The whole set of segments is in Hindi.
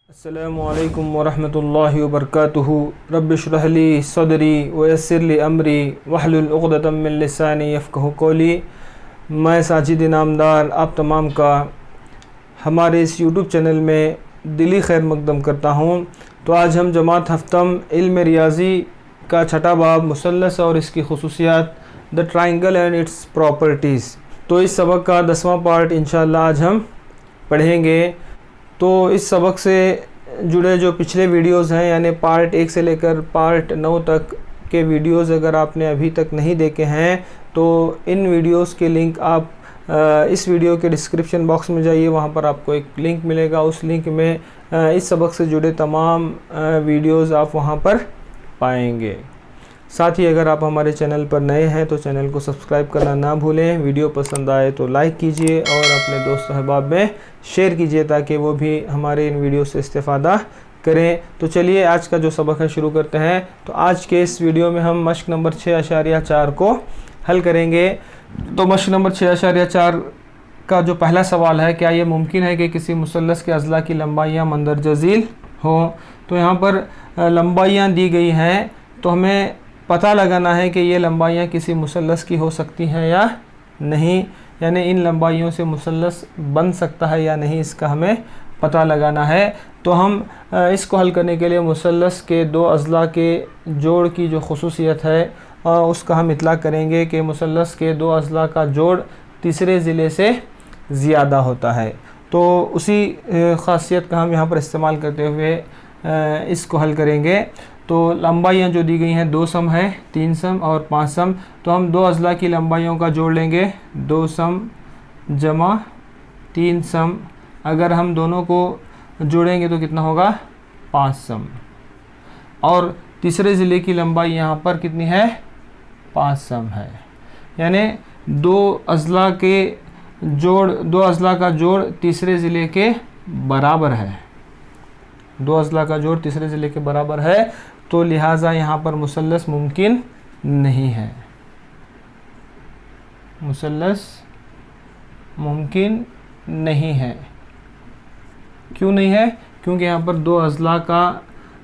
अस्सलामुअलैकुम वरहमतुल्लाहि वबरकातुहू रब्बिश्रह ली सदरी वयस्सिर ली अमरी वहलुल उक़दतम मिन लिसानी यफ़क़हू क़ौली। मैं साजिद इनामदार आप तमाम का हमारे इस यूट्यूब चैनल में दिली खैर मक़दम करता हूँ। तो आज हम जमात हफ्तम इल्म रियाज़ी का छठा बाब मुसल्लस और इसकी ख़ुसूसियात, the triangle and its properties, तो इस सबक का 10वां पार्ट इंशाअल्लाह आज हम पढ़ेंगे। तो इस सबक से जुड़े जो पिछले वीडियोज़ हैं, यानी पार्ट 1 से लेकर पार्ट 9 तक के वीडियोज़ अगर आपने अभी तक नहीं देखे हैं तो इन वीडियोज़ के लिंक आप इस वीडियो के डिस्क्रिप्शन बॉक्स में जाइए, वहाँ पर आपको एक लिंक मिलेगा। उस लिंक में इस सबक से जुड़े तमाम वीडियोज़ आप वहाँ पर पाएंगे। साथ ही अगर आप हमारे चैनल पर नए हैं तो चैनल को सब्सक्राइब करना ना भूलें। वीडियो पसंद आए तो लाइक कीजिए और अपने दोस्त अहबाब में शेयर कीजिए ताकि वो भी हमारे इन वीडियो से इस्तेफ़ादा करें। तो चलिए आज का जो सबक है शुरू करते हैं। तो आज के इस वीडियो में हम मश्क नंबर 6.4 को हल करेंगे। तो मश्क नंबर 6.4 का जो पहला सवाल है, क्या ये मुमकिन है कि किसी मुसल्लस के अज़ला की लंबाइयाँ मंदरजा झील हों। तो यहाँ पर लंबाइयाँ दी गई हैं, तो हमें पता लगाना है कि ये लंबाइयाँ किसी मुसल्लस की हो सकती हैं या नहीं, यानी इन लंबाइयों से मुसल्लस बन सकता है या नहीं, इसका हमें पता लगाना है। तो हम इसको हल करने के लिए मुसल्लस के दो अज़ला के जोड़ की जो ख़ुसूसियत है उसका हम इतलाक़ करेंगे कि मुसल्लस के दो अज़ला का जोड़ तीसरे ज़िले से ज़्यादा होता है। तो उसी ख़ासियत का हम यहाँ पर इस्तेमाल करते हुए इसको हल करेंगे। तो लंबाइयाँ जो दी गई हैं 2 सम है, 3 सम और 5 सम। तो हम दो अज़ला की लंबाइयों का जोड़ लेंगे, 2 सम जमा 3 सम। अगर हम दोनों को जोड़ेंगे तो कितना होगा, 5 सम। और तीसरे ज़िले की लंबाई यहाँ पर कितनी है, 5 सम है। यानी दो अज़ला का जोड़ तीसरे ज़िले के बराबर है, दो अज़ला का जोड़ तीसरे ज़िले के बराबर है। तो लिहाजा यहाँ पर मुसल्लस मुमकिन नहीं है, मुसल्लस मुमकिन नहीं है। क्यों नहीं है? क्योंकि यहाँ पर दो अज़ला का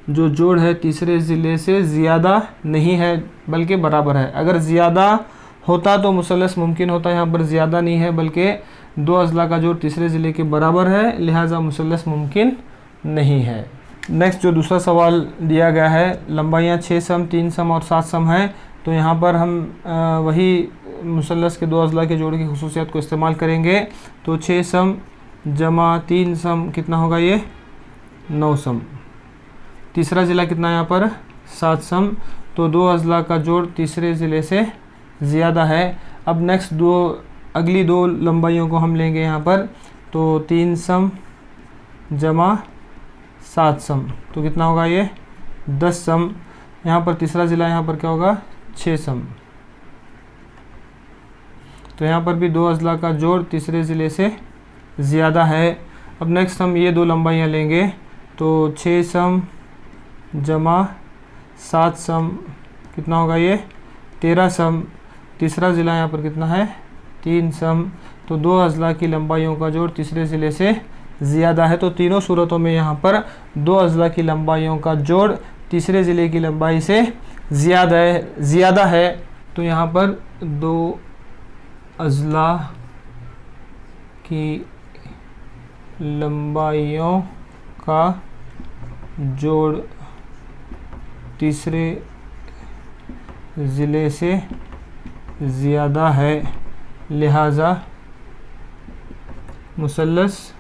जो जोड़ है तीसरे ज़िले से ज़्यादा नहीं है बल्कि बराबर है। अगर ज़्यादा होता तो मुसल्लस मुमकिन होता, यहाँ पर ज़्यादा नहीं है बल्कि दो अज़ला का जोड़ तीसरे ज़िले के बराबर है, लिहाजा मुसल्लस मुमकिन नहीं है। नेक्स्ट जो दूसरा सवाल दिया गया है, लंबाइयाँ 6 सम, 3 सम और 7 सम हैं। तो यहाँ पर हम वही मुसल्लस के दो अज़ला के जोड़ की ख़ुसूसियत को इस्तेमाल करेंगे। तो 6 सम जमा 3 सम कितना होगा, ये 9 सम। तीसरा ज़िला कितना है यहाँ पर, 7 सम। तो दो अज़ला का जोड़ तीसरे ज़िले से ज़्यादा है। अब नेक्स्ट अगली दो लंबाइयों को हम लेंगे यहाँ पर। तो 3 सम जमा 7 सम, तो कितना होगा, ये 10 सम। यहाँ पर तीसरा ज़िला यहाँ पर क्या होगा, 6 सम। तो यहाँ पर भी दो अज़ला का जोड़ तीसरे ज़िले से ज़्यादा है। अब नेक्स्ट हम ये दो लंबाइयाँ लेंगे। तो 6 सम जमा 7 सम कितना होगा, ये 13 सम। तीसरा ज़िला यहाँ पर कितना है, 3 सम। तो दो अज़ला की लंबाइयों का जोड़ तीसरे ज़िले से ज़्यादा है। तो तीनों सूरतों में यहाँ पर दो अज़ला की लंबाइयों का जोड़ तीसरे ज़िले की लंबाई से ज़्यादा है। तो यहाँ पर दो अज़ला की लंबाइयों का जोड़ तीसरे ज़िले से ज़्यादा है, लिहाजा मुसल्लस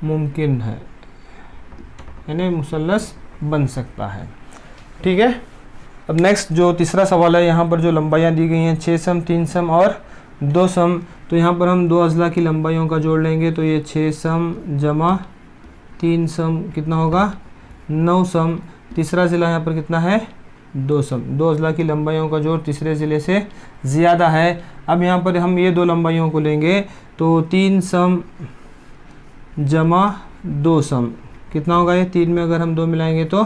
मुमकिन है, यानी मुसल्लस बन सकता है। ठीक है। अब नेक्स्ट जो तीसरा सवाल है, यहाँ पर जो लंबाइयाँ दी गई हैं 6 सम, 3 सम और 2 सम। तो यहाँ पर हम दो अज़ला की लंबाइयों का जोड़ लेंगे। तो ये 6 सम जमा 3 सम कितना होगा, 9 सम। तीसरा ज़िला यहाँ पर कितना है, 2 सम। दो अज़ला की लंबाइयों का जोड़ तीसरे ज़िले से ज़्यादा है। अब यहाँ पर हम ये दो लंबाइयों को लेंगे। तो 3 सम जमा 2 सम कितना होगा, ये 3 में अगर हम 2 मिलाएंगे तो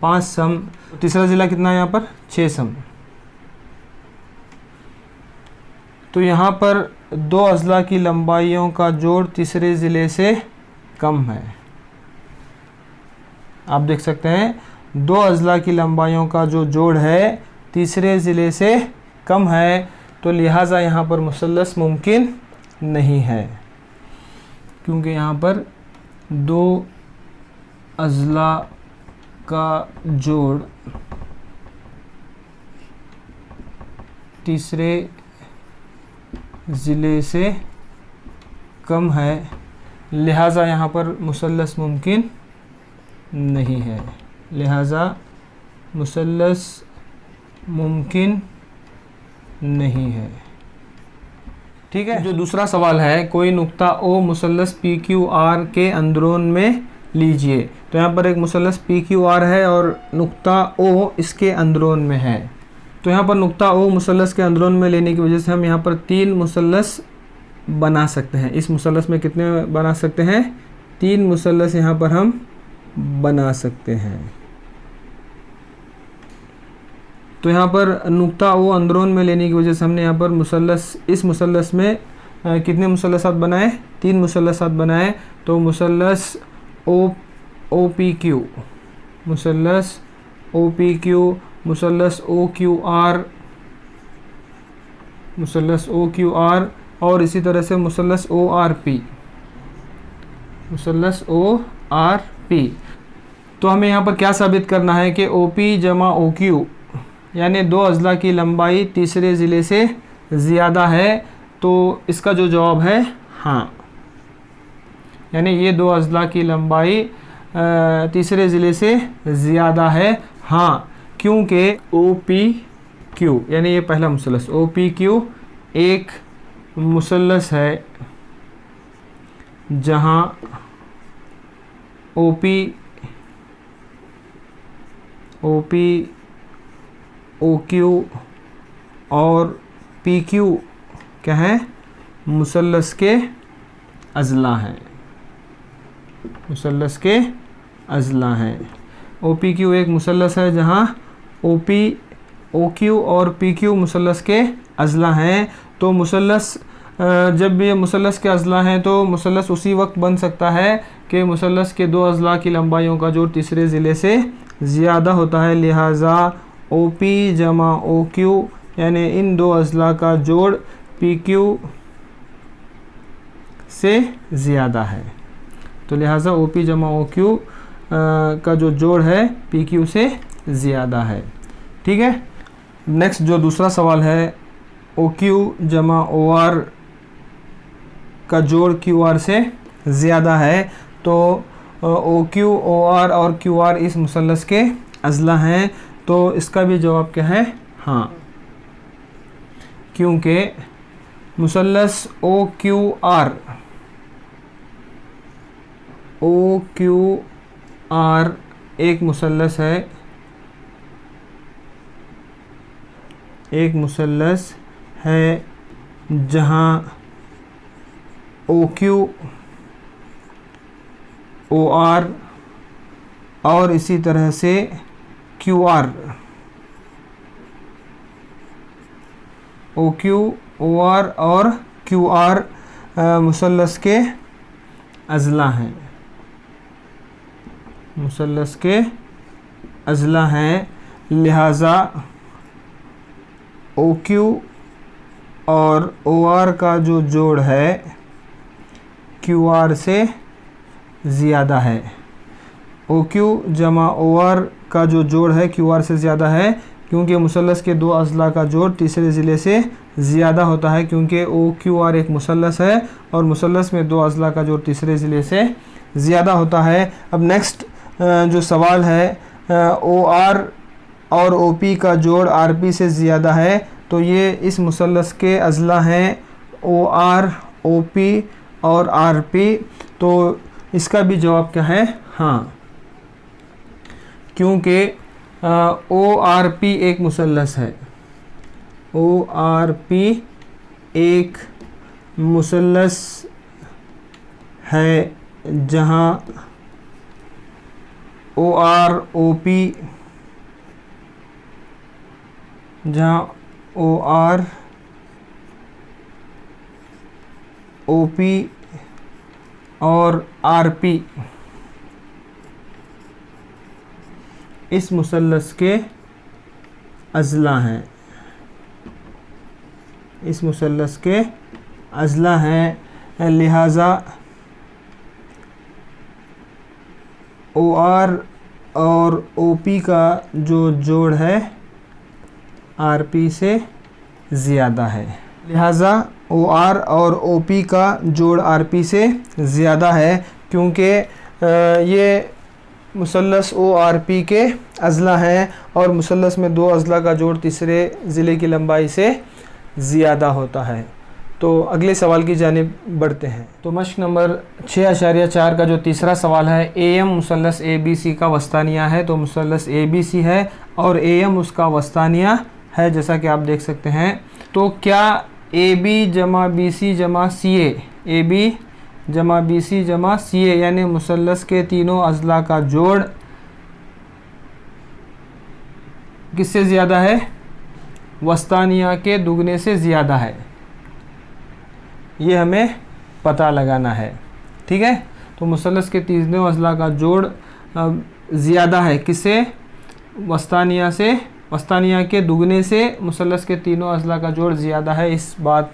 5 सम। तीसरा ज़िला कितना है यहाँ पर, 6 सम। तो यहाँ पर दो अज़ला की लंबाइयों का जोड़ तीसरे ज़िले से कम है। आप देख सकते हैं 2 अज़ला की लंबाइयों का जो जोड़ है तीसरे ज़िले से कम है, तो लिहाजा यहाँ पर मुसल्लस मुमकिन नहीं है, क्योंकि यहाँ पर 2 अज़ला का जोड़ तीसरे ज़िले से कम है, लिहाजा यहाँ पर मुसल्लस मुमकिन नहीं है, लिहाजा मुसल्लस मुमकिन नहीं है। ठीक है। जो दूसरा सवाल है, कोई नुक्ता ओ मुसल्लस पी क्यू आर के अंदरून में लीजिए। तो यहाँ पर एक मुसल्लस पी क्यू आर है और नुक्ता ओ इसके अंदरून में है। तो यहाँ पर नुक्ता ओ मुसल्लस के अंदरून में लेने की वजह से हम यहाँ पर 3 मुसल्लस बना सकते हैं। इस मुसल्लस में कितने बना सकते हैं? 3 मुसल्लस यहाँ पर हम बना सकते हैं। तो यहाँ पर नुक्ता ओ अंदरून में लेने की वजह से हमने यहाँ पर मुसल्लस, इस मुसल्लस में कितने मुसल्लसात बनाए? 3 मुसल्लसात बनाए। तो मुसल्लस ओ पी क्यू, मुसल्लस ओ पी क्यू, मुसल्लस ओ क्यू आर, मुसल्लस ओ क्यू आर, और इसी तरह से मुसल्लस ओ आर पी, मुसल्लस ओ आर पी। तो हमें यहाँ पर क्या साबित करना है कि ओ पी जमा ओ क्यू यानी 2 अज़ला की लंबाई तीसरे ज़िले से ज़्यादा है। तो इसका जो जवाब है हाँ, यानी ये 2 अज़ला की लंबाई तीसरे ज़िले से ज़्यादा है हाँ, क्योंकि ओ पी क्यू यानी ये पहला मुसल्लस ओ पी क्यू एक मुसल्लस है जहाँ ओ पी ओ क्यू और पी क्यू क्या है? मुसल्लस के अज़ला हैं, मुसल्लस के अज़ला हैं। ओ पी क्यू एक मुसल्लस है जहाँ ओ पी ओ क्यू और पी क्यू मुसल्लस के अज़ला हैं। तो मुसल्लस जब ये मुसल्लस के अज़ला हैं तो मुसल्लस उसी वक्त बन सकता है कि मुसल्लस के 2 अज़ला की लंबाइयों का जोड़ तीसरे ज़िले से ज़्यादा होता है। लिहाजा ओ पी जमा ओ क्यू यानी इन 2 अज़ला का जोड़ पी क्यू से ज़्यादा है। तो लिहाजा ओ पी जमा ओ क्यू का जो जोड़ है पी क्यू से ज़्यादा है। ठीक है। नेक्स्ट जो दूसरा सवाल है, ओ क्यू जमा ओ आर का जोड़ क्यू आर से ज़्यादा है। तो ओ क्यू ओ आर और क्यू आर इस मुसल्लस के अज़ला हैं। तो इसका भी जवाब क्या है? हाँ, क्योंकि मुसल्लस ओ क्यू आर एक मुसल्लस है, एक मुसल्लस है जहाँ ओ क्यू ओ आर और इसी तरह से Q R, O Q O R और क्यू आर मुसल्लस के अज़ला हैं, मुसल्लस के अज़ला हैं। लिहाजा ओ क्यू और ओ आर का जो जोड़ है क्यू आर से ज़्यादा है। ओ क्यू जमा ओ आर का जो जोड़ है क्यू आर से ज़्यादा है, क्योंकि मुसल्लस के 2 अज़ला का जोड़ तीसरे ज़िले से ज़्यादा होता है, क्योंकि ओ क्यू आर एक मुसल्लस है और मुसल्लस में 2 अज़ला का जोड़ तीसरे ज़िले से ज़्यादा होता है। अब नेक्स्ट जो सवाल है, ओ आर और ओ पी का जोड़ आर पी से ज़्यादा है। तो ये इस मुसल्लस के अज़ला हैं ओ आर, ओ पी और आर पी। तो इसका भी जवाब क्या है? हाँ, क्योंकि ओ आर पी एक मुसल्लस है, ओ आर पी एक मुसल्लस है जहाँ ओ आर ओ पी, जहाँ ओ आर ओ पी और RP इस मुसल्लस के अज़ला हैं, इस मुसल्लस के अज़ला हैं। लिहाजा OR और OP का जो जोड़ है RP से ज़्यादा है। लिहाजा OR और OP का जोड़ RP से ज़्यादा है, क्योंकि ये मुसल्लस ORP के अज़ला हैं और मुसल्लस में दो अज़ला का जोड़ तीसरे ज़िले की लंबाई से ज़्यादा होता है। तो अगले सवाल की जानिब बढ़ते हैं। तो मश्क नंबर 6.4 का जो तीसरा सवाल है, AM मुसल्लस ABC का वस्तानिया है। तो मुसल्लस ABC है और AM उसका वस्तानिया है, जैसा कि आप देख सकते हैं। तो क्या AB जमा BC जमा CA, AB जमा BC जमा CA यानी मुसल्लस के तीनों अज़ला का जोड़ किससे ज़्यादा है? वस्तानिया के दुगने से ज़्यादा है। ये हमें पता लगाना है, ठीक है। तो मुसल्लस के तीनों अज़ला का जोड़ ज़्यादा है किससे? वस्तानिया से। वस्तानिया के दुगने से मुसल्लस के तीनों अज़ला का जोड़ ज़्यादा है। इस बात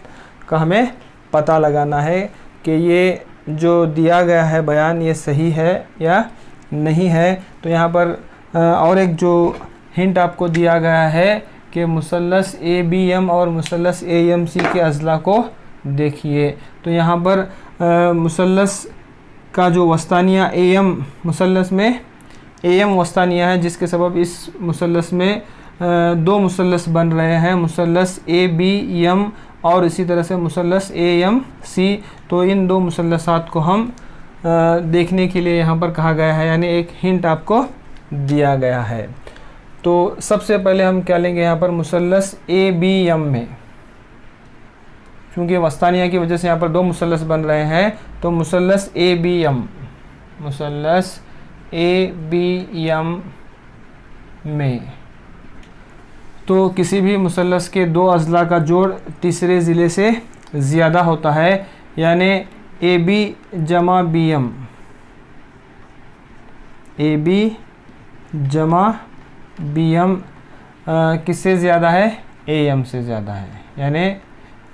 का हमें पता लगाना है कि ये जो दिया गया है बयान ये सही है या नहीं है। तो यहाँ पर और एक जो हिंट आपको दिया गया है कि मुसल्लस ABM और मुसल्लस AMC के अज़ला को देखिए। तो यहाँ पर मुसल्लस का जो वस्तानिया AM मुसल्लस में AM वस्तानिया है, जिसके सबब इस मुसल्लस में दो मुसल्लस बन रहे हैं, मुसल्लस ABM और इसी तरह से मुसल्लस AMC। तो इन दो मुसल्लसात को हम देखने के लिए यहाँ पर कहा गया है, यानी एक हिंट आपको दिया गया है। तो सबसे पहले हम क्या लेंगे यहाँ पर? मुसल्लस ABM में, क्योंकि वस्तानिया की वजह से यहाँ पर दो मुसल्लस बन रहे हैं। तो मुसल्लस ABM, मुसल्लस ABM में तो किसी भी मुसल्लस के दो अज़ला का जोड़ तीसरे ज़िले से ज़्यादा होता है, यानी AB जमा BM, AB जमा BM किससे ज़्यादा है? AM से ज़्यादा है। यानी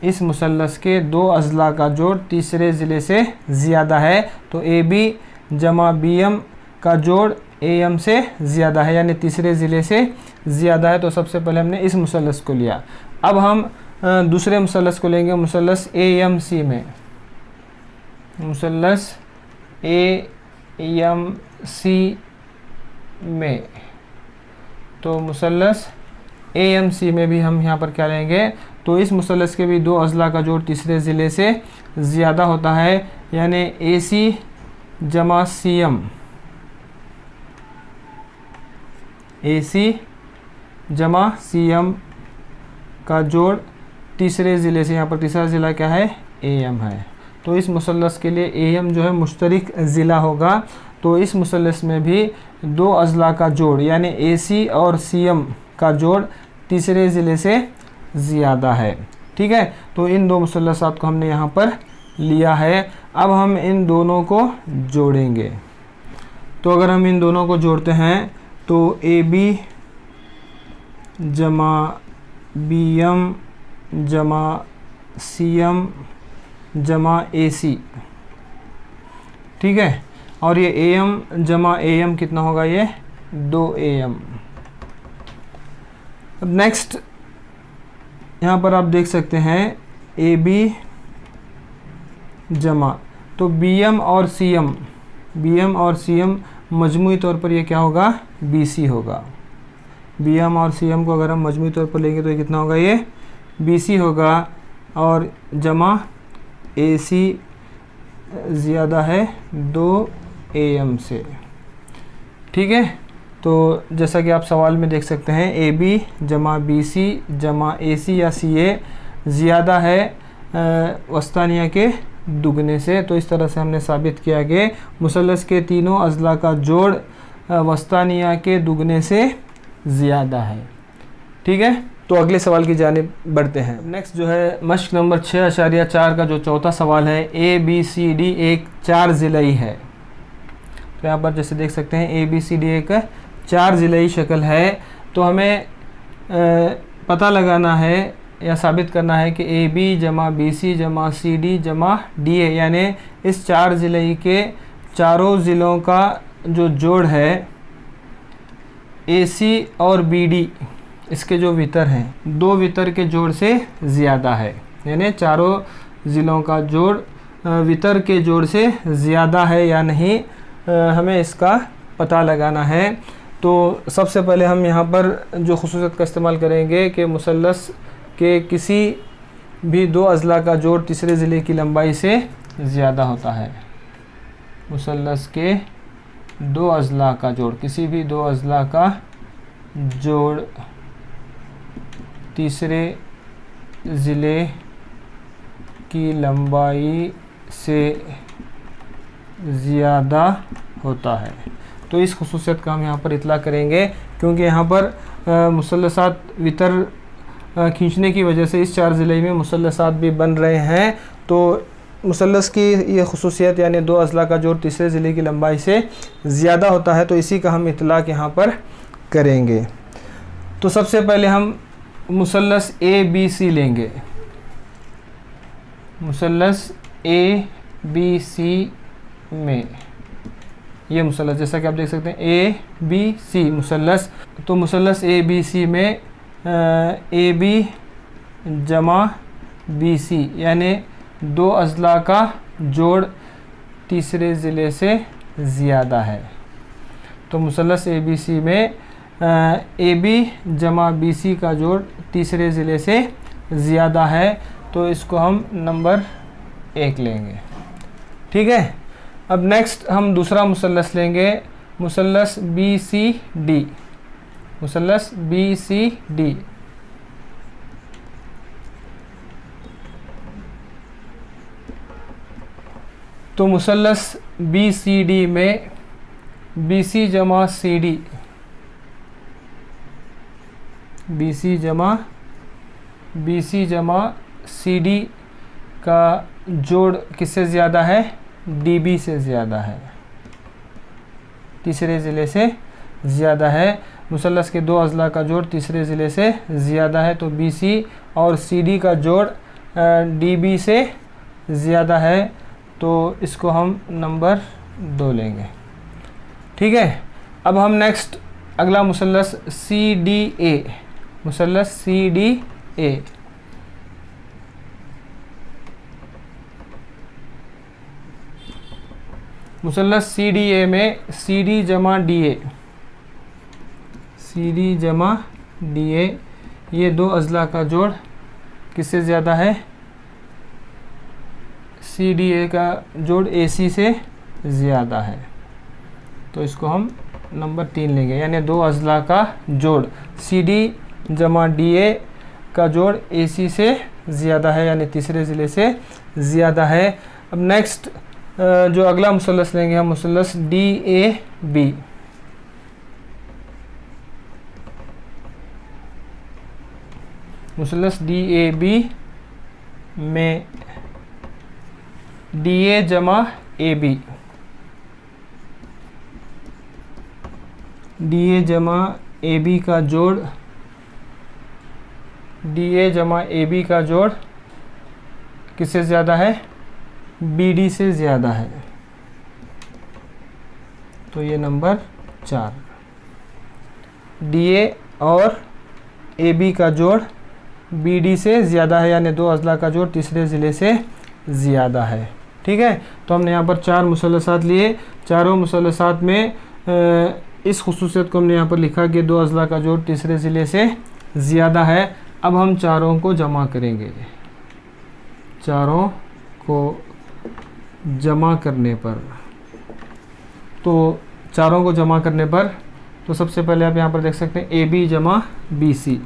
इस मुसल्लस के दो अज़ला का जोड़ तीसरे ज़िले से ज़्यादा है। तो AB जमा BM का जोड़ AM से ज़्यादा है, यानी तीसरे ज़िले से ज़्यादा है। तो सबसे पहले हमने इस मुसल्लस को लिया। अब हम दूसरे मुसल्लस को लेंगे, मुसल्लस AMC में। मुसल्लस AMC में तो मुसल्लस AMC में भी हम यहाँ पर क्या लेंगे? तो इस मुसल्लस के भी दो अज़ला का जोड़ तीसरे ज़िले से ज़्यादा होता है, यानी AC जमा CM, AC जमा CM का जोड़ तीसरे ज़िले से, यहाँ पर तीसरा ज़िला क्या है? AM है। तो इस मुसल्लस के लिए AM जो है मुश्तरिक ज़िला होगा। तो इस मुसल्लस में भी दो अज़ला का जोड़ यानी AC और CM का जोड़ तीसरे ज़िले से ज़्यादा है, ठीक है। तो इन दो मुसल्लसात को हमने यहाँ पर लिया है। अब हम इन दोनों को जोड़ेंगे। तो अगर हम इन दोनों को जोड़ते हैं तो AB जमा BM जमा CM जमा AC, ठीक है। और ये AM जमा AM कितना होगा? ये 2AM। अब नेक्स्ट यहाँ पर आप देख सकते हैं AB जमा तो BM और CM, BM और CM मजमूई तौर पर ये क्या होगा? BC होगा। BM और CM को अगर हम मजमूई तौर पर लेंगे तो ये कितना होगा? ये BC होगा। और जमा AC ज़्यादा है 2AM से, ठीक है। तो जैसा कि आप सवाल में देख सकते हैं AB जमा BC जमा AC या CA ज़्यादा है वस्तानिया के दुगने से। तो इस तरह से हमने साबित किया कि मुसल्लस के तीनों अज़ला का जोड़ वस्तानिया के दुगने से ज़्यादा है, ठीक है। तो अगले सवाल की जानिब बढ़ते हैं। नेक्स्ट जो है मश्क नंबर 6.4 का जो चौथा सवाल है, ABCD एक 4 ज़िलई है। तो यहाँ पर जैसे देख सकते हैं ABCD एक 4 ज़िलई शक्ल है। तो हमें पता लगाना है या साबित करना है कि AB जमा BC जमा CD जमा DA, यानी इस 4 ज़िलई के चारों ज़िलों का जो जोड़ है AC और BD, इसके जो वितर हैं 2 वितर के जोड़ से ज़्यादा है, यानी चारों ज़िलों का जोड़ वितर के जोड़ से ज़्यादा है या नहीं, हमें इसका पता लगाना है। तो सबसे पहले हम यहाँ पर जो खुसूसियत का इस्तेमाल करेंगे कि मुसल्लस के किसी भी 2 अज़ला का जोड़ तीसरे ज़िले की लंबाई से ज़्यादा होता है। मुसल्लस के 2 अज़ला का जोड़, किसी भी 2 अज़ला का जोड़ तीसरे ज़िले की लंबाई से ज़्यादा होता है। तो इस खुसूसियत का हम यहाँ पर इतला करेंगे, क्योंकि यहाँ पर मुसल्लसात वितर खींचने की वजह से इस 4 ज़िले में मुसल्लसात भी बन रहे हैं। तो मुसल्लस की ये खुसूसियत यानी 2 अज़ला का जोड़ तीसरे ज़िले की लंबाई से ज़्यादा होता है, तो इसी का हम इतलाक़ यहाँ पर करेंगे। तो सबसे पहले हम मुसल्लस ABC लेंगे। मुसल्लस ABC में ये मुसल्लस, जैसा कि आप देख सकते हैं ABC मुसल्लस, तो मुसल्लस ABC में AB जमा BC यानी 2 अज़ला का जोड़ तीसरे ज़िले से ज़्यादा है। तो मुसल्लस ABC में AB जमा BC का जोड़ तीसरे ज़िले से ज़्यादा है, तो इसको हम नंबर 1 लेंगे। ठीक है। अब नेक्स्ट हम दूसरा मुसल्लस लेंगे, मुसल्लस BCD। मुसल्लस BCD तो मुसल्लस BCD में BC जमा CD, BC जमा CD का जोड़ किससे ज़्यादा है? DB से ज़्यादा है, तीसरे ज़िले से ज़्यादा है। मुसल्लस के 2 अज़ला का जोड़ तीसरे ज़िले से ज़्यादा है, तो BC और CD का जोड़ DB से ज़्यादा है, तो इसको हम नंबर 2 लेंगे। ठीक है। अब हम नेक्स्ट अगला मुसल्लस CDA, मुसल्लस CDA मुसल्लस CDA में CD जमा DA, CD जमा DA ये 2 अज़ला का जोड़ किससे ज़्यादा है? CDA का जोड़ AC से ज़्यादा है, तो इसको हम नंबर 3 लेंगे। यानी 2 अज़ला का जोड़ CD जमा DA का जोड़ AC से ज़्यादा है, यानी तीसरे ज़िले से ज़्यादा है। अब नेक्स्ट जो अगला मुसल्लस लेंगे हम मुसल्लस DAB। मुसल्लस DAB में DA जमा AB, DA जमा AB का जोड़, DA जमा AB का जोड़ किससे ज़्यादा है? BD से ज़्यादा है, तो ये नंबर 4। DA और AB का जोड़ BD से ज़्यादा है, यानी 2 अज़ला का जोड़ तीसरे ज़िले से ज़्यादा है। ठीक है। तो हमने यहाँ पर 4 मुसल्लसात लिए। चारों मुसल्लसात में इस खुसूसियत को हमने यहाँ पर लिखा कि 2 अज़ला का जोड़ तीसरे ज़िले से ज़्यादा है। अब हम चारों को जमा करेंगे। चारों को जमा करने पर, तो चारों को जमा करने पर तो सबसे पहले आप यहाँ पर देख सकते हैं AB जमा BC,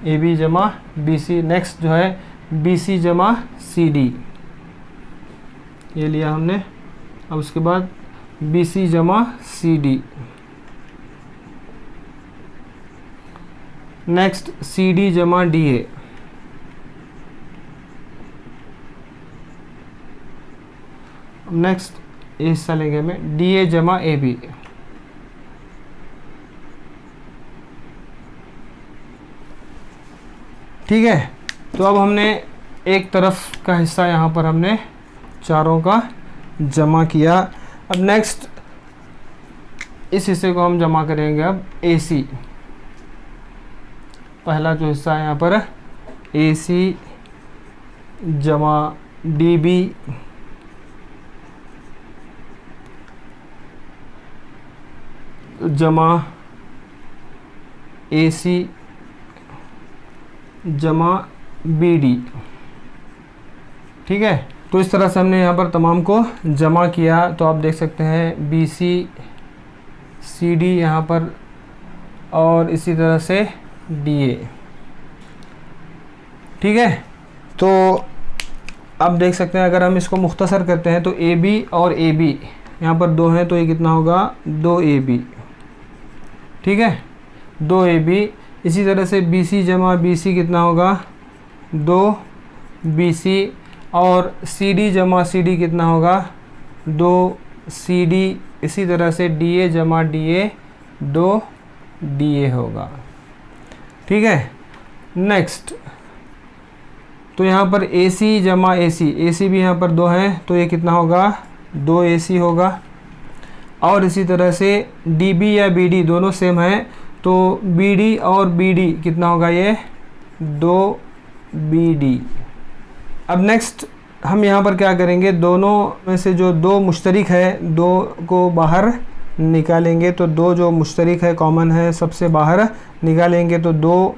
AB जमा BC। नेक्स्ट जो है BC जमा CD, ये लिया हमने। अब उसके बाद BC जमा CD, नेक्स्ट सी डी जमा डी ए, नेक्स्ट ये हिस्सा लेंगे हमें डी ए जमा ए बी, ठीक है। तो अब हमने एक तरफ का हिस्सा यहाँ पर हमने चारों का जमा किया। अब नेक्स्ट इस हिस्से को हम जमा करेंगे अब ए सी, पहला जो हिस्सा है यहाँ पर ए सी जमा डी बी, जमा ए सी जमा बी डी, ठीक है। तो इस तरह से हमने यहाँ पर तमाम को जमा किया। तो आप देख सकते हैं बी सी सी डी यहाँ पर, और इसी तरह से डी ए, ठीक है। तो अब देख सकते हैं अगर हम इसको मुख्तसर करते हैं तो ए बी और ए बी यहाँ पर दो हैं, तो ये कितना होगा 2 ए बी, ठीक है, 2 ए बी। इसी तरह से बी सी जमा बी सी कितना होगा 2 बी सी, और सी डी जमा सी डी कितना होगा 2 सी डी। इसी तरह से डी ए जमा डी ए 2 डी ए होगा, ठीक है। नेक्स्ट तो यहाँ पर ए सी जमा ए सी भी यहाँ पर 2 हैं, तो ये कितना होगा 2 ए सी होगा। और इसी तरह से डी बी या बी डी दोनों सेम हैं, तो बी डी और बी डी कितना होगा ये 2 बी डी। अब नेक्स्ट हम यहाँ पर क्या करेंगे, दोनों में से जो 2 मुश्तरिक है 2 को बाहर निकालेंगे। तो 2 जो मुश्तरिक है कॉमन है सबसे बाहर निकालेंगे, तो 2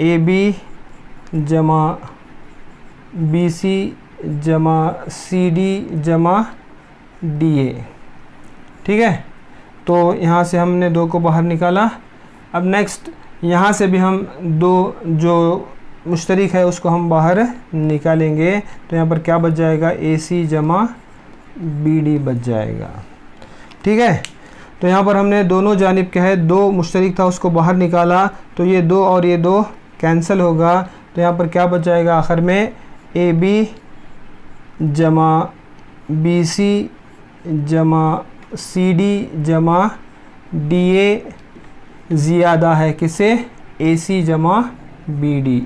ए बी जमा बी सी जमा सी डी जमा डी ए, ठीक है। तो यहाँ से हमने 2 को बाहर निकाला। अब नेक्स्ट यहाँ से भी हम 2 जो मुश्तरिक है उसको हम बाहर निकालेंगे, तो यहाँ पर क्या बच जाएगा ए सी जमा बी डी बच जाएगा, ठीक है। तो यहाँ पर हमने दोनों जानिब क्या है 2 मुश्तरिक था उसको बाहर निकाला, तो ये 2 और ये 2 कैंसिल होगा। तो यहाँ पर क्या बच जाएगा आखिर में ए बी जमा बी सी जमा सी डी जमा डी ए ज़ियादा है किसे ए सी जमा बी डी,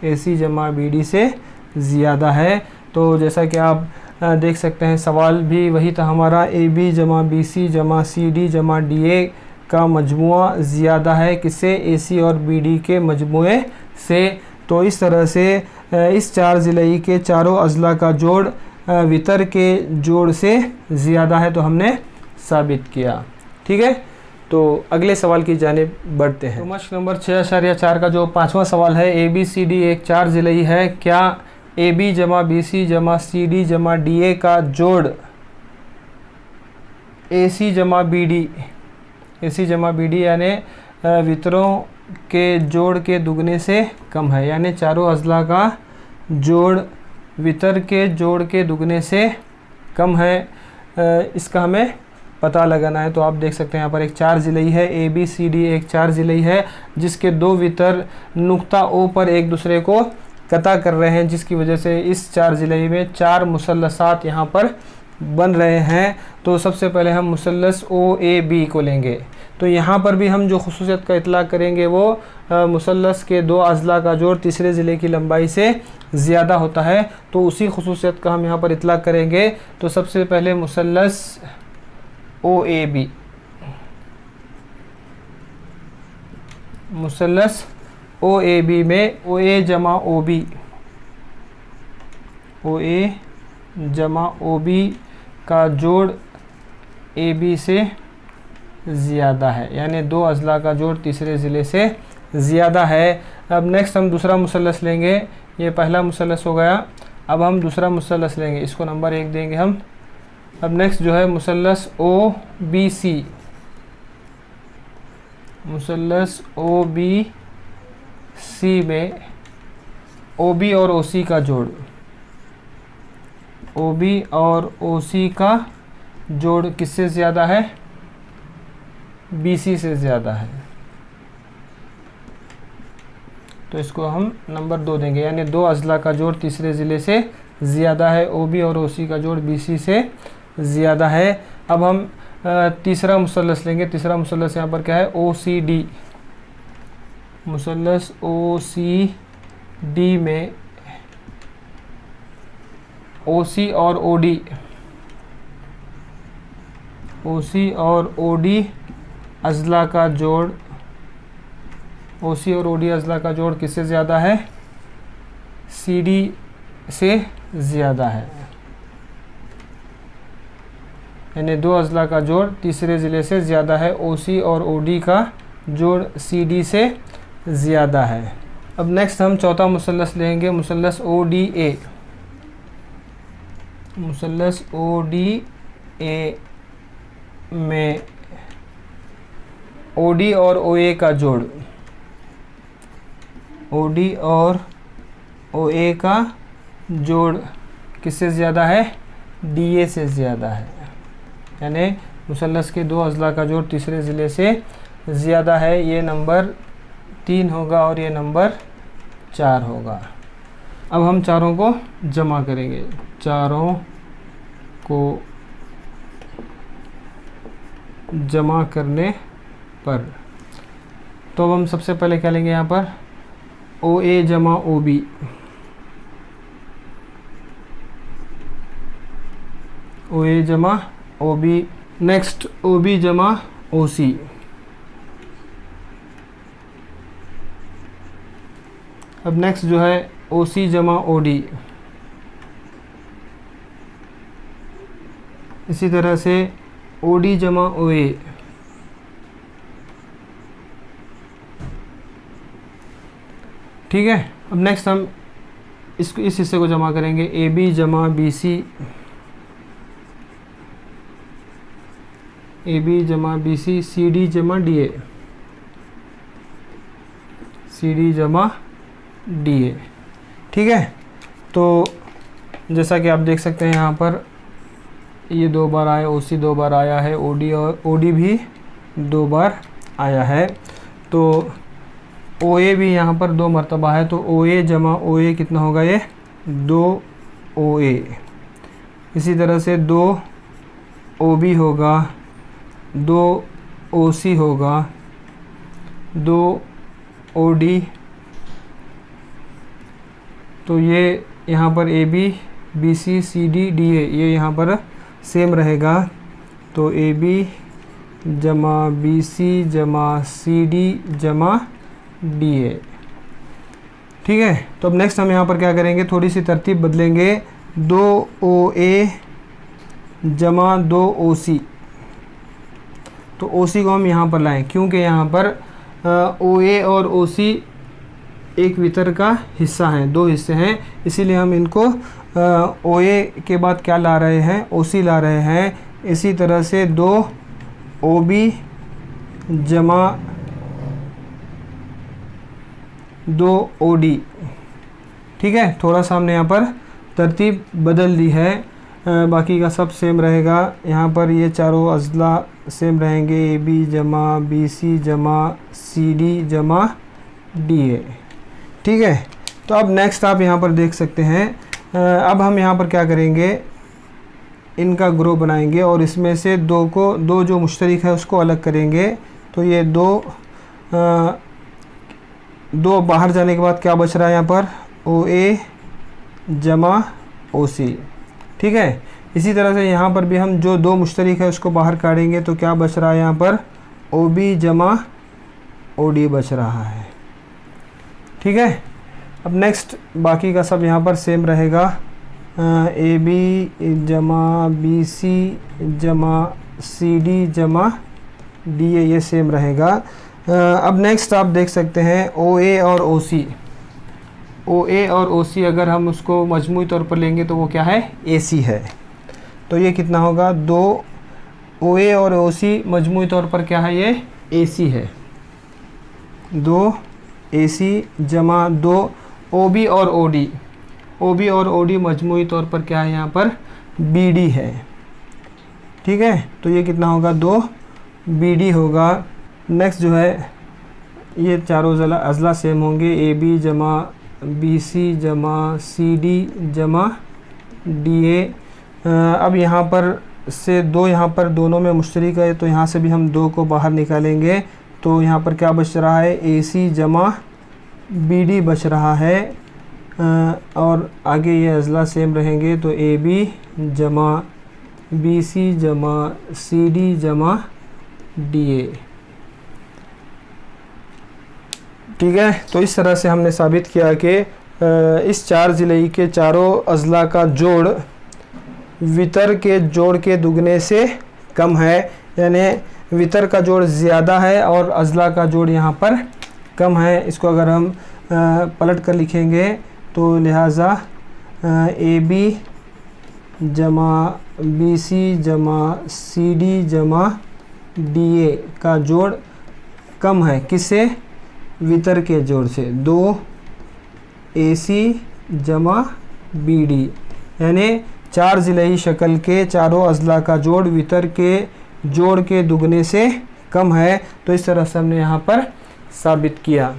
ए सी जमा बी डी से ज़्यादा है। तो जैसा कि आप देख सकते हैं सवाल भी वही था हमारा, ए बी जमा बी सी जमा सी डी जमा डी ए का मजमुआ ज़्यादा है किससे ए सी और बी डी के मजमुए से। तो इस तरह से इस 4 ज़िलई के चारों अज़ला का जोड़ वितर के जोड़ से ज़्यादा है, तो हमने साबित किया, ठीक है। तो अगले सवाल की जानिब बढ़ते हैं। तो मश्क नंबर 6.4 का जो 5वां सवाल है, ए बी सी डी एक 4 ज़िलई है, क्या ए बी जमा बी सी जमा सी डी जमा डी ए का जोड़ ए सी जमा बी डी, ए सी जमा बी डी यानी वितरों के जोड़ के दुगने से कम है, यानी चारों अज़ला का जोड़ वितर के जोड़ के दुगने से कम है, इसका हमें पता लगाना है। तो आप देख सकते हैं यहाँ पर एक 4 ज़िलई है, ए बी सी डी एक 4 ज़िलई है जिसके 2 वितर नुक्ता ओ पर एक दूसरे को कता कर रहे हैं, जिसकी वजह से इस 4 ज़िलई में 4 मुसल्लसात यहाँ पर बन रहे हैं। तो सबसे पहले हम मुसल्लस ओ ए बी को लेंगे। तो यहाँ पर भी हम जो खुसूसियत का इतलाक़ करेंगे वो मुसल्लस के 2 अज़ला का जोड़ तीसरे ज़िले की लंबाई से ज़्यादा होता है, तो उसी खुसूसियत का हम यहाँ पर इतलाक़ करेंगे। तो सबसे पहले मुसल्लस ओ A B, मुसल्लस O A B में ओ ए जमा ओ बी, ओ ए जमा ओ बी का जोड़ ए बी से ज़्यादा है, यानी 2 अज़ला का जोड़ तीसरे ज़िले से ज़्यादा है। अब नेक्स्ट हम दूसरा मुसल्लस लेंगे, ये पहला मुसल्लस हो गया। अब हम दूसरा मुसल्लस लेंगे, इसको नंबर 1 देंगे हम। अब नेक्स्ट जो है मुसल्लस O B C, मुसल्लस O B C में ओ बी और ओ सी का जोड़, ओ बी और ओ सी का जोड़ किससे ज़्यादा है, बी सी से ज़्यादा है, तो इसको हम नंबर 2 देंगे, यानी 2 अजला का जोड़ तीसरे ज़िले से ज़्यादा है, OB और OC का जोड़ BC से ज़्यादा है। अब हम तीसरा मुसल्लस लेंगे। तीसरा मुसल्लस यहाँ पर क्या है, OCD। मुसल्लस OCD में OC और OD अजला का जोड़, OC और OD अजला का जोड़ किससे ज़्यादा है, CD से ज़्यादा है। यानी 2 अजला का जोड़ तीसरे ज़िले से ज़्यादा है, OC और OD का जोड़ CD से ज़्यादा है। अब नेक्स्ट हम चौथा मुसल्लस लेंगे, मुसल्लस ODA। मुसल्लस ODA में OD और OA का जोड़, OD और OA का जोड़ किससे ज़्यादा है, DA से ज़्यादा है। यानी मुसल्लस के 2 अजला का जोड़ तीसरे ज़िले से ज़्यादा है। ये नंबर 3 होगा और ये नंबर 4 होगा। अब हम चारों को जमा करेंगे, चारों को जमा करने पर, तो अब हम सबसे पहले क्या लेंगे यहाँ पर, OA जमा OB, OA जमा OB। नेक्स्ट OB जमा OC, अब नेक्स्ट जो है OC जमा OD। इसी तरह से OD जमा OA, ठीक है। अब नेक्स्ट हम इस हिस्से को जमा करेंगे, AB जमा BC, AB जमा BC, CD जमा DA, CD जमा DA, ठीक है। तो जैसा कि आप देख सकते हैं यहाँ पर ये 2 बार आया, OC 2 बार आया है, OD और OD भी 2 बार आया है। तो OA भी यहाँ पर 2 मरतबा है, तो OA जमा OA कितना होगा, ये 2 OA। इसी तरह से 2 OB होगा, 2 OC होगा, 2 OD। तो ये यहाँ पर AB BC CD DA ये यहाँ पर सेम रहेगा। तो AB जमा BC जमा CD जमा DA, ठीक है। तो अब नेक्स्ट हम यहाँ पर क्या करेंगे, थोड़ी सी तरतीब बदलेंगे, 2 OA जमा 2 OC। तो OC को हम यहाँ पर लाएं, क्योंकि यहाँ पर OA और OC एक वितर का हिस्सा हैं, 2 हिस्से हैं, इसीलिए हम इनको OA के बाद क्या ला रहे हैं, OC ला रहे हैं। इसी तरह से 2 OB जमा 2 OD, ठीक है। थोड़ा सा हमने यहाँ पर तरतीब बदल दी है, बाकी का सब सेम रहेगा। यहाँ पर ये चारों अजला सेम रहेंगे, AB जमा BC जमा CD जमा DA, ठीक है। तो अब नेक्स्ट आप यहाँ पर देख सकते हैं, अब हम यहाँ पर क्या करेंगे, इनका ग्रुप बनाएंगे और इसमें से 2 जो मुश्तरिक है उसको अलग करेंगे। तो ये 2 बाहर जाने के बाद क्या बच रहा है यहाँ पर, OA जमा OC, ठीक है। इसी तरह से यहाँ पर भी हम जो 2 मुश्तरिक है उसको बाहर काटेंगे, तो क्या बच रहा है यहाँ पर, OB जमा OD बच रहा है, ठीक है। अब नेक्स्ट बाकी का सब यहाँ पर सेम रहेगा, AB जमा BC जमा CD जमा DA ये सेम रहेगा। अब नेक्स्ट आप देख सकते हैं OA और OC। OA और OC अगर हम उसको मजमूई तौर पर लेंगे तो वो क्या है, AC है। तो ये कितना होगा, 2 OA और OC मजमूई तौर पर क्या है, ये AC है। 2 AC जमा 2 OB और OD, OB और OD मजमूई तौर पर क्या है यहाँ पर, BD है, ठीक है। तो ये कितना होगा, 2 BD होगा। नेक्स्ट जो है ये चारों अज़ला सेम होंगे, AB जमा BC जमा CD जमा DA। अब यहाँ पर से 2 यहाँ पर दोनों में मुश्तरक है, तो यहाँ से भी हम 2 को बाहर निकालेंगे, तो यहाँ पर क्या बच रहा है, AC जमा BD बच रहा है। और आगे ये अज़ला सेम रहेंगे, तो AB जमा BC जमा CD जमा DA। ठीक है, तो इस तरह से हमने साबित किया कि इस 4 ज़िले के चारों अज़ला का जोड़ वितर के जोड़ के दुगने से कम है, यानी वितर का जोड़ ज़्यादा है और अज़ला का जोड़ यहाँ पर कम है। इसको अगर हम पलट कर लिखेंगे तो लिहाजा AB जमा BC जमा CD जमा DA का जोड़ कम है, किससे, वितर के जोड़ से, 2 AC जमा BD, यानी 4 ज़िलई शक्ल के चारों अज़ला का जोड़ वितर के जोड़ के दुगने से कम है। तो इस तरह से हमने यहाँ पर साबित किया।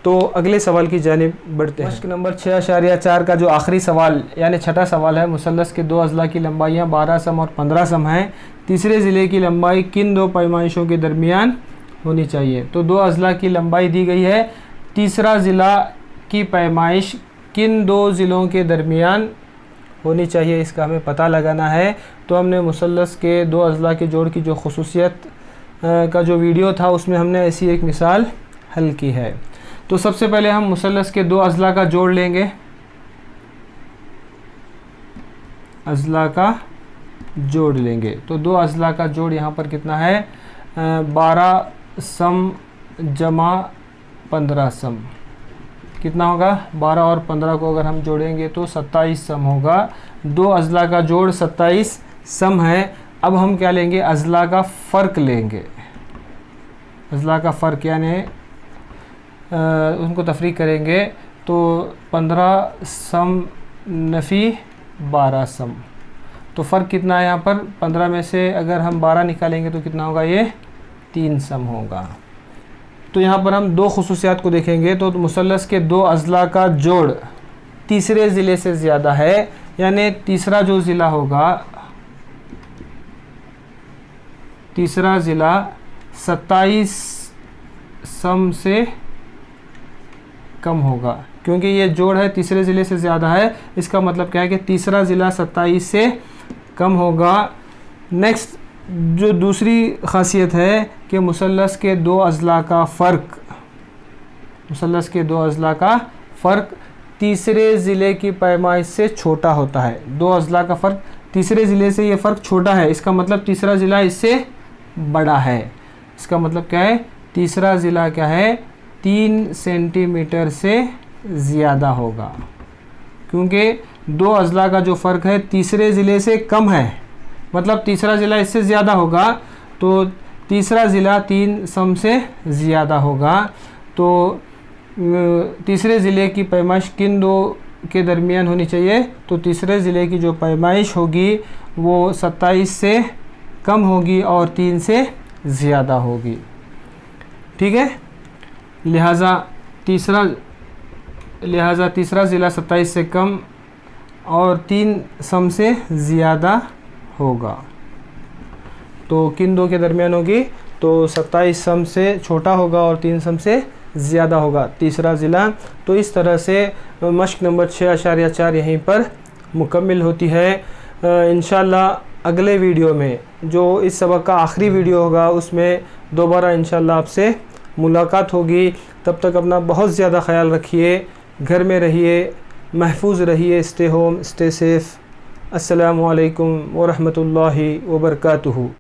तो अगले सवाल की जानिब बढ़ते हैं। मश्क नंबर 6.4 का जो आखिरी सवाल यानी छठा सवाल है, मुसल्लस के 2 अज़ला की लंबाइयाँ 12 सम और 15 सम हैं। तीसरे ज़िले की लंबाई किन 2 पैमाइशों के दरमियान होनी चाहिए। तो 2 अज़ला की लंबाई दी गई है, तीसरा ज़िला की पैमाइश किन 2 ज़िलों के दरमियान होनी चाहिए, इसका हमें पता लगाना है। तो हमने मुसल्लस के 2 अज़ला के जोड़ की जो खुसूसियत का जो वीडियो था उसमें हमने ऐसी एक मिसाल हल की है। तो सबसे पहले हम मुसल्लस के 2 अज़ला का जोड़ लेंगे, अज़ला का जोड़ लेंगे। तो 2 अज़ला का जोड़ यहाँ पर कितना है, 12 सम जमा 15 सम, कितना होगा, 12 और 15 को अगर हम जोड़ेंगे तो 27 सम होगा। 2 अज़ला का जोड़ 27 सम है। अब हम क्या लेंगे, अज़ला का फ़र्क लेंगे, अज़ला का फ़र्क यानी उनको तफरीक करेंगे, तो 15 सम नफ़ी 12 सम, तो फ़र्क कितना है यहाँ पर, 15 में से अगर हम 12 निकालेंगे तो कितना होगा, ये 3 सम होगा। तो यहाँ पर हम 2 खुसूसियात को देखेंगे। तो मुसल्लस के 2 अज़ला का जोड़ तीसरे ज़िले से ज़्यादा है, यानी तीसरा जो ज़िला होगा, तीसरा ज़िला 27 सम से कम होगा, क्योंकि ये जोड़ है तीसरे ज़िले से ज़्यादा है। इसका मतलब क्या है कि तीसरा ज़िला 27 से कम होगा। नेक्स्ट जो दूसरी ख़ासियत है कि मुसल्लस के 2 अज़ला का फ़र्क, मुसल्लस के 2 अज़ला का फ़र्क तीसरे ज़िले की पैमाइश से छोटा होता है। 2 अज़ला का फ़र्क तीसरे ज़िले से ये फ़र्क छोटा है, इसका मतलब तीसरा ज़िला इससे बड़ा है। इसका मतलब क्या है, तीसरा ज़िला क्या है, 3 सेंटीमीटर से ज़्यादा होगा, क्योंकि 2 अज़ला का जो फ़र्क है तीसरे ज़िले से कम है, मतलब तीसरा ज़िला इससे ज़्यादा होगा, तो तीसरा ज़िला 3 सम से ज़्यादा होगा। तो तीसरे ज़िले की पैमाइश किन 2 के दरमियान होनी चाहिए, तो तीसरे ज़िले की जो पैमाइश होगी वो 27 से कम होगी और 3 से ज़्यादा होगी। ठीक है, लिहाजा तीसरा ज़िला 27 से कम और 3 सम से ज़्यादा होगा। तो किन 2 के दरमियान होगी, तो 27 सम से छोटा होगा और 3 सम से ज़्यादा होगा तीसरा ज़िला। तो इस तरह से मश्क नंबर 6.4 यहीं पर मुकम्मिल होती है। इंशाअल्लाह अगले वीडियो में जो इस सबक का आखिरी वीडियो होगा उसमें दोबारा इंशाअल्लाह आपसे मुलाकात होगी। तब तक अपना बहुत ज़्यादा ख्याल रखिए, घर में रहिए, महफूज रहिए, स्टे होम स्टे सेफ़। अस्सलामु अलैकुम व रहमतुल्लाहि व बरकातुहू।